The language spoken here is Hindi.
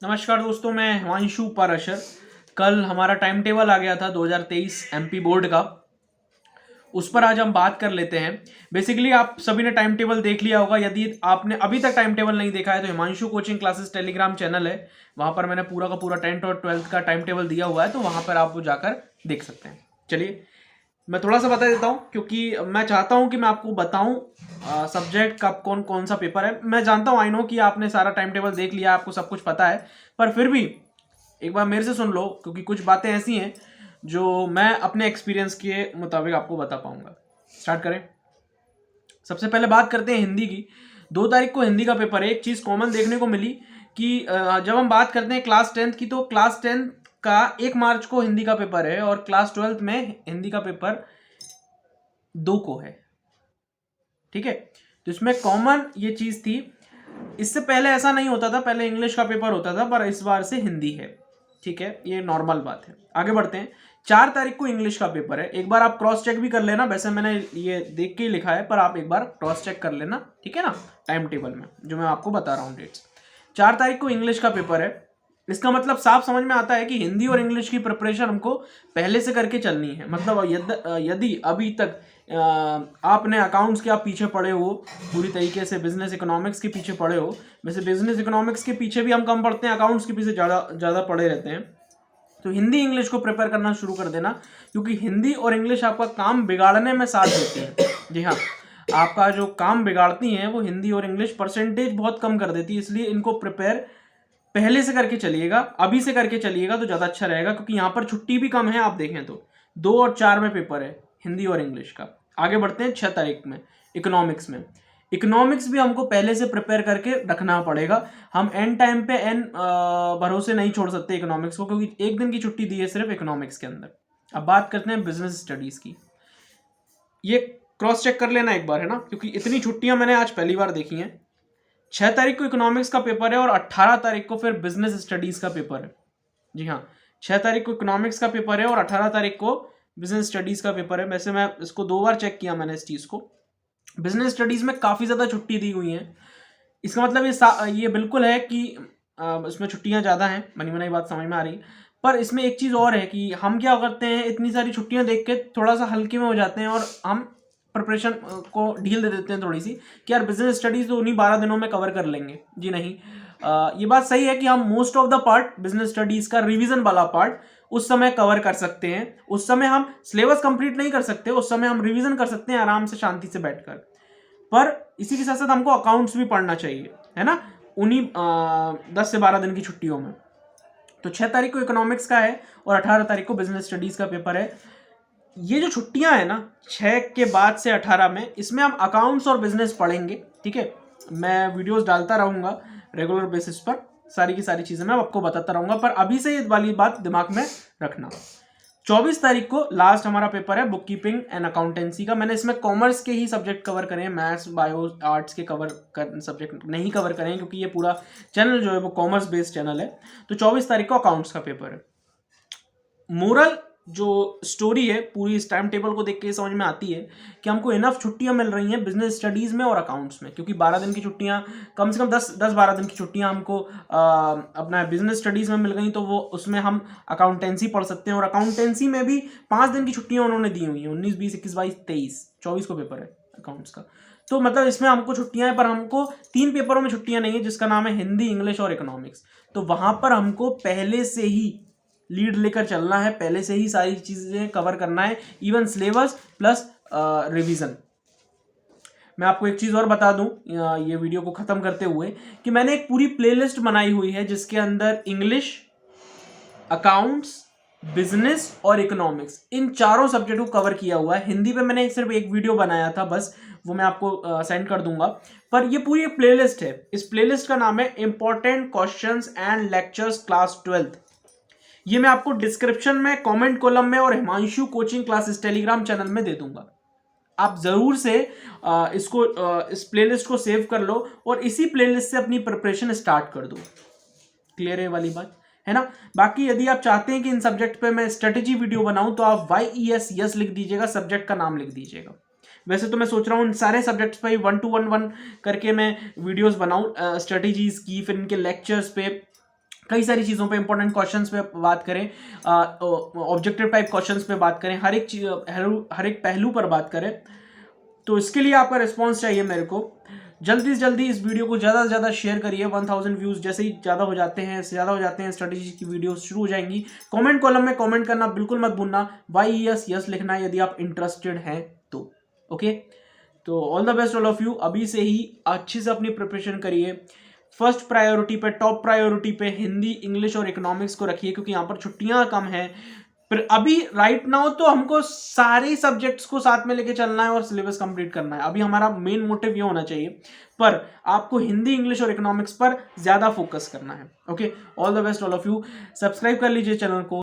नमस्कार दोस्तों, मैं हिमांशु पाराशर। कल हमारा टाइम टेबल आ गया था 2023 एमपी बोर्ड का। उस पर आज हम बात कर लेते हैं। बेसिकली आप सभी ने टाइम टेबल देख लिया होगा। यदि आपने अभी तक टाइम टेबल नहीं देखा है तो Himanshu coaching classes Telegram channel है, वहां पर मैंने पूरा का पूरा 10th और 12th का टाइम टेबल दिया हुआ है, तो वहां पर आप जाकर देख सकते हैं। चलिए मैं थोड़ा सा बता देता हूँ, क्योंकि मैं चाहता हूँ कि मैं आपको बताऊँ सब्जेक्ट का कौन कौन सा पेपर है। मैं जानता हूँ, आई नो कि आपने सारा टाइम टेबल देख लिया, आपको सब कुछ पता है, पर फिर भी एक बार मेरे से सुन लो, क्योंकि कुछ बातें ऐसी हैं जो मैं अपने एक्सपीरियंस के मुताबिक आपको बता पाऊंगा। स्टार्ट करें। सबसे पहले बात करते हैं हिंदी की। 2 तारीख को हिंदी का पेपर है। एक चीज़ कॉमन देखने को मिली कि जब हम बात करते हैं क्लास 10th की, तो क्लास 10th का 1 मार्च को हिंदी का पेपर है और क्लास 12th में हिंदी का पेपर 2 को है। ठीक है, तो इसमें कॉमन ये चीज़ थी। इससे पहले ऐसा नहीं होता था, पहले इंग्लिश का पेपर होता था, पर इस बार से हिंदी है। ठीक है, ये नॉर्मल बात है। आगे बढ़ते हैं। 4 तारीख को इंग्लिश का पेपर है। एक बार आप क्रॉस चेक भी कर लेना, वैसे मैंने ये देख के ही लिखा है, पर आप एक बार क्रॉस चेक कर लेना, ठीक है ना, टाइम टेबल में जो मैं आपको बता रहा हूँ डेट्स। 4 तारीख को इंग्लिश का पेपर है। इसका मतलब साफ समझ में आता है कि हिंदी और इंग्लिश की प्रिपरेशन हमको पहले से करके चलनी है। मतलब यदि अभी तक आपने अकाउंट्स के आप पीछे पड़े हो, पूरी तरीके से बिजनेस इकोनॉमिक्स के पीछे पड़े हो, वैसे बिजनेस इकोनॉमिक्स के पीछे भी हम कम पड़ते हैं, अकाउंट्स के पीछे ज़्यादा पड़े रहते हैं, तो हिंदी इंग्लिश को प्रिपेयर करना शुरू कर देना, क्योंकि हिंदी और इंग्लिश आपका काम बिगाड़ने में साथ देती है। जी हाँ, आपका जो काम बिगाड़ती हैं वो हिंदी और इंग्लिश परसेंटेज बहुत कम कर देती है, इसलिए इनको प्रिपेयर पहले से करके चलिएगा, अभी से करके चलिएगा तो ज़्यादा अच्छा रहेगा, क्योंकि यहाँ पर छुट्टी भी कम है। आप देखें तो 2 और 4 में पेपर है हिंदी और इंग्लिश का। आगे बढ़ते हैं 6 तारीख में इकोनॉमिक्स में। इकोनॉमिक्स भी हमको पहले से प्रिपेयर करके रखना पड़ेगा। हम एन टाइम पे एन भरोसे नहीं छोड़ सकते इकोनॉमिक्स को, क्योंकि एक दिन की छुट्टी दी है सिर्फ इकोनॉमिक्स के अंदर। अब बात करते हैं बिजनेस स्टडीज़ की। ये क्रॉस चेक कर लेना एक बार, है ना, क्योंकि इतनी छुट्टियां मैंने आज पहली बार देखी हैं। 6 तारीख को इकोनॉमिक्स का पेपर है और 18 तारीख को फिर बिजनेस स्टडीज़ का पेपर है। जी हाँ, 6 तारीख को इकोनॉमिक्स का पेपर है और 18 तारीख को बिजनेस स्टडीज़ का पेपर है। वैसे मैं इसको 2 बार चेक किया मैंने इस चीज़ को। बिजनेस स्टडीज़ में काफ़ी ज़्यादा छुट्टी दी हुई है। इसका मतलब ये बिल्कुल है कि इसमें छुट्टियां ज़्यादा हैं, बनी बनाई बात समझ में आ रही। पर इसमें एक चीज़ और है कि हम क्या करते हैं, इतनी सारी छुट्टियां देख के थोड़ा सा हल्के में हो जाते हैं और हम प्रिपरेशन को ढील दे देते हैं थोड़ी सी, कि यार बिजनेस स्टडीज़ तो उन्हीं 12 दिनों में कवर कर लेंगे। जी नहीं, ये बात सही है कि हम most of the part business studies का रिवीजन वाला पार्ट उस समय कवर कर सकते हैं। उस समय हम सिलेबस कंप्लीट नहीं कर सकते, उस समय हम रिवीजन कर सकते हैं आराम से, शांति से बैठकर। पर इसी के साथ साथ हमको अकाउंट्स भी पढ़ना चाहिए, है ना, उन्हीं 10 से 12 दिन की छुट्टियों में। तो 6 तारीख को इकोनॉमिक्स का है और 18 तारीख को बिजनेस स्टडीज़ का पेपर है। ये जो छुट्टियां हैं ना, 6 के बाद से 18 में, इसमें हम अकाउंट्स और बिजनेस पढ़ेंगे। ठीक है, मैं वीडियोस डालता रहूँगा रेगुलर बेसिस पर, सारी की सारी चीज़ें मैं आपको बताता रहूँगा, पर अभी से ये वाली बात दिमाग में रखना। 24 तारीख को लास्ट हमारा पेपर है बुक कीपिंग एंड अकाउंटेंसी का। मैंने इसमें कॉमर्स के ही सब्जेक्ट कवर करे हैं, मैथ्स बायो आर्ट्स के सब्जेक्ट नहीं कवर करें, क्योंकि ये पूरा चैनल जो है वो कॉमर्स बेस्ड चैनल है। तो 24 तारीख को अकाउंट्स का पेपर है। मोरल जो स्टोरी है पूरी इस टाइम टेबल को देख के समझ में आती है कि हमको इनफ छुट्टियां मिल रही हैं बिजनेस स्टडीज़ में और अकाउंट्स में, क्योंकि 12 दिन की छुट्टियां, कम से कम 10-12 दिन की छुट्टियां हमको अपना बिजनेस स्टडीज़ में मिल गई, तो वो उसमें हम अकाउंटेंसी पढ़ सकते हैं। और अकाउंटेंसी में भी 5 दिन की छुट्टियां उन्होंने दी हुई हैं, 19, 20, 21, 22, 23, 24 को पेपर है अकाउंट्स का। तो मतलब इसमें हमको छुट्टियां हैं, पर हमको 3 पेपरों में छुट्टियां नहीं है, जिसका नाम है हिंदी, इंग्लिश और इकोनॉमिक्स। तो वहां पर हमको पहले से ही लीड लेकर चलना है, पहले से ही सारी चीज़ें कवर करना है, इवन सिलेबस प्लस रिवीजन। मैं आपको एक चीज़ और बता दूं ये वीडियो को ख़त्म करते हुए, कि मैंने एक पूरी प्लेलिस्ट बनाई हुई है जिसके अंदर इंग्लिश, अकाउंट्स, बिजनेस और इकोनॉमिक्स, इन चारों सब्जेक्ट को कवर किया हुआ है। हिंदी पे मैंने सिर्फ एक वीडियो बनाया था बस, वो मैं आपको सेंड कर दूंगा। पर ये पूरी एक प्लेलिस्ट है। इस प्लेलिस्ट का नाम है important questions and lectures class 12th। ये मैं आपको डिस्क्रिप्शन में, कमेंट कॉलम में और Himanshu coaching classes Telegram channel में दे दूंगा। आप जरूर से इस प्लेलिस्ट को सेव कर लो और इसी प्लेलिस्ट से अपनी प्रिपरेशन स्टार्ट कर दो। क्लियर है वाली बात, है ना। बाकी यदि आप चाहते हैं कि इन सब्जेक्ट पे मैं स्ट्रेटेजी वीडियो बनाऊं, तो आप YES लिख दीजिएगा, सब्जेक्ट का नाम लिख दीजिएगा। वैसे तो मैं सोच रहा हूँ इन सारे सब्जेक्ट्स पे 1 to 1 करके मैं वीडियोस बनाऊं स्ट्रेटेजीज की, फिर इनके लेक्चर्स पे कई सारी चीज़ों पे इंपॉर्टेंट क्वेश्चंस पे बात करें, ऑब्जेक्टिव टाइप क्वेश्चंस पे बात करें, हर एक पहलू पर बात करें। तो इसके लिए आपका रिस्पांस चाहिए मेरे को। जल्दी से जल्दी इस वीडियो को ज़्यादा से ज़्यादा शेयर करिए। 1000 व्यूज़ जैसे ही ज़्यादा हो जाते हैं स्ट्रेटेजी की वीडियो शुरू हो जाएंगी। कमेंट कॉलम में कमेंट करना बिल्कुल मत भूलना, YES लिखना यदि आप इंटरेस्टेड हैं तो। ओके, तो all the best all of you. अभी से ही अच्छे से अपनी प्रिपरेशन करिए। फर्स्ट प्रायोरिटी पे, टॉप प्रायोरिटी पे हिंदी, इंग्लिश और इकोनॉमिक्स को रखिए, क्योंकि यहाँ पर छुट्टियां कम हैं। पर अभी राइट नाउ तो हमको सारे सब्जेक्ट्स को साथ में लेके चलना है और सिलेबस कंप्लीट करना है। अभी हमारा मेन मोटिव ये होना चाहिए, पर आपको हिंदी, इंग्लिश और इकोनॉमिक्स पर ज्यादा फोकस करना है। Okay, all the best all of you. Subscribe कर लीजिए चैनल को।